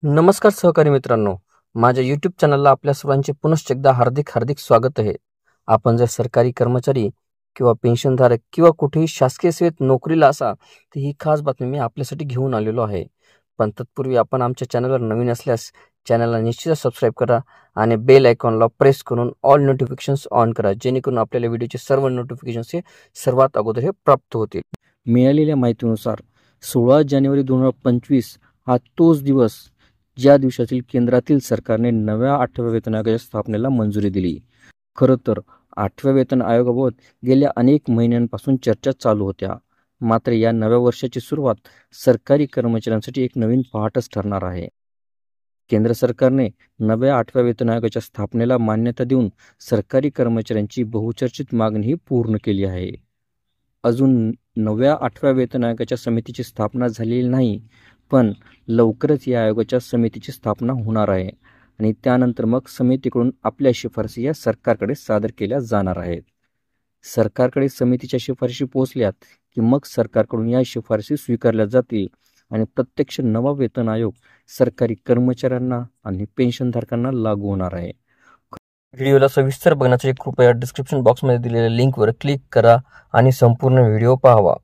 नमस्कार सहकारी मित्रांनो, माझ्या यूट्यूब चॅनलला आपल्या सर्वांचे पुनश्च एकदा हार्दिक स्वागत आहे. आपण जर सरकारी कर्मचारी किंवा पेन्शनधारक किंवा कुठेही शासकीय सेवेत नोकरीला असा तर ही खास बातमी मी आपल्यासाठी घेऊन आलेलो आहे. पण तत्पूर्वी आपण आमच्या चॅनलवर नवीन असल्यास चॅनलला निश्चितच सबस्क्राईब करा आणि बेल आयकॉनला प्रेस करून ऑल नोटिफिकेशन्स ऑन करा, जेणेकरून आपल्याला व्हिडिओचे सर्व नोटिफिकेशन्स हे सर्वात अगोदर हे प्राप्त होतील. मिळालेल्या माहितीनुसार 16 जानेवारी 2025 हा तोच दिवस ज्या दिवसातील केंद्रातील सरकारने नव्या 8व्या वेतन आयोगाच्या स्थापनेला मंजुरी दिली. खरं तर 8व्या वेतन आयोगाबाबत गेल्या अनेक महिन्यांपासून चर्चा चालू होत्या. मात्र या नव्या वर्षाची सुरुवात सरकारी कर्मचाऱ्यांसाठी एक नवीन पहाटच ठरणार आहे. केंद्र सरकारने नव्या 8व्या वेतन आयोगाच्या स्थापनेला मान्यता देऊन सरकारी कर्मचाऱ्यांची बहुचर्चित मागणीही पूर्ण केली आहे. अजून नव्या 8व्या वेतन आयोगाच्या समितीची स्थापना झालेली नाही, पण लवकरच या आयोगाच्या समितीची स्थापना होणार आहे आणि त्यानंतर मग समितीकडून आपल्या शिफारसी या सरकारकडे सादर केल्या जाणार आहेत. सरकारकडे समितीच्या शिफारशी पोहोचल्यात की मग सरकारकडून या शिफारसी स्वीकारल्या जातील आणि प्रत्यक्ष नवा वेतन आयोग सरकारी कर्मचाऱ्यांना आणि पेन्शनधारकांना लागू होणार आहे. व्हिडिओला सविस्तर बघण्यासाठी कृपया डिस्क्रिप्शन बॉक्समध्ये दिलेल्या लिंकवर क्लिक करा आणि संपूर्ण व्हिडिओ पाहावा.